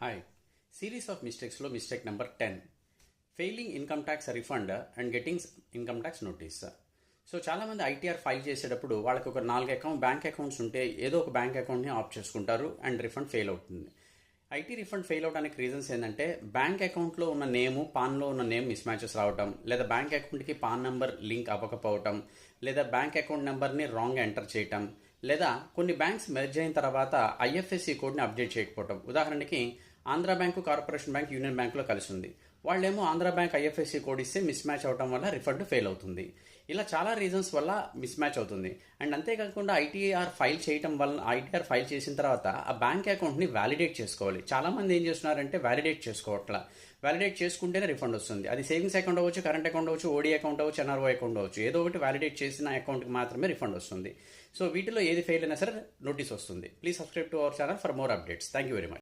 Hi. Series of mistakes lo mistake number 10. Failing income tax refund and getting income tax notice. So చాలామంది ITR file చేసేటప్పుడు వాళ్ళకి ఒక 4 bank accounts ఉంటే ఏదో ఒక బ్యాంక్ అకౌంట్ని ఆప్ట్ చేసుకుంటారు అండ్ రిఫండ్ ఫెయిల్ అవుతుంది. ఐటీ రిఫండ్ ఫెయిల్ అవడానికి రీజన్స్ ఏంటంటే బ్యాంక్ అకౌంట్లో ఉన్న నేము పాన్లో ఉన్న నేమ్ మిస్ మ్యాచెస్ రావటం, లేదా బ్యాంక్ అకౌంట్కి పాన్ నెంబర్ లింక్ అవ్వకపోవటం, లేదా బ్యాంక్ అకౌంట్ నెంబర్ని రాంగ్ ఎంటర్ చేయటం, లేదా కొన్ని బ్యాంక్స్ మెర్జ్ అయిన తర్వాత ఐఎఫ్ఎస్సి కోడ్ని అప్డేట్ చేయకపోవటం. ఉదాహరణకి Andhra bank, corporation bank, union బ్యాంకులో కలిసి ఉంది. వాళ్ళేమో ఆంధ్ర బ్యాంక్ ఐఎఫ్ఎస్సి కోడ్ ఇస్తే మిస్ మ్యాచ్ అవడం వల్ల రిఫండ్ ఫెయిల్ అవుతుంది. ఇలా చాలా రీజన్స్ వల్ల మిస్ మ్యాచ్ అవుతుంది. అండ్ అంతేకాకుండా ఐటీఆర్ ఫైల్ చేయటం వల్ల ఐటీఆర్ ఫైల్ చేసిన తర్వాత ఆ బ్యాంక్ అకౌంట్ని వ్యాలిడేట్ చేసుకోవాలి. చాలామంది ఏం చేస్తున్నారంటే వ్యాలిడేట్ చేసుకోవట్లా. వ్యాలిడేట్ చేసుకుంటేనే రిఫండ్ వస్తుంది. అది సేవింగ్స్ అకౌంట్ అవ్వచ్చు, కరెంట్ అకౌంట్ అవ్వచ్చు, ఓడీ అకౌంట్ అవ్వచ్చు, ఎన్ఆర్ఓ అకౌంట్ అవ్వచ్చు. ఏదో ఒకటి వ్యాలిడేట్ చేసిన అకౌంట్కి మాత్రమే రిఫండ్ వస్తుంది. సో వీటిలో ఏది ఫెయిల్ అయినా సరే నోటీస్ వస్తుంది. Please subscribe to our channel for more updates. Thank you very much.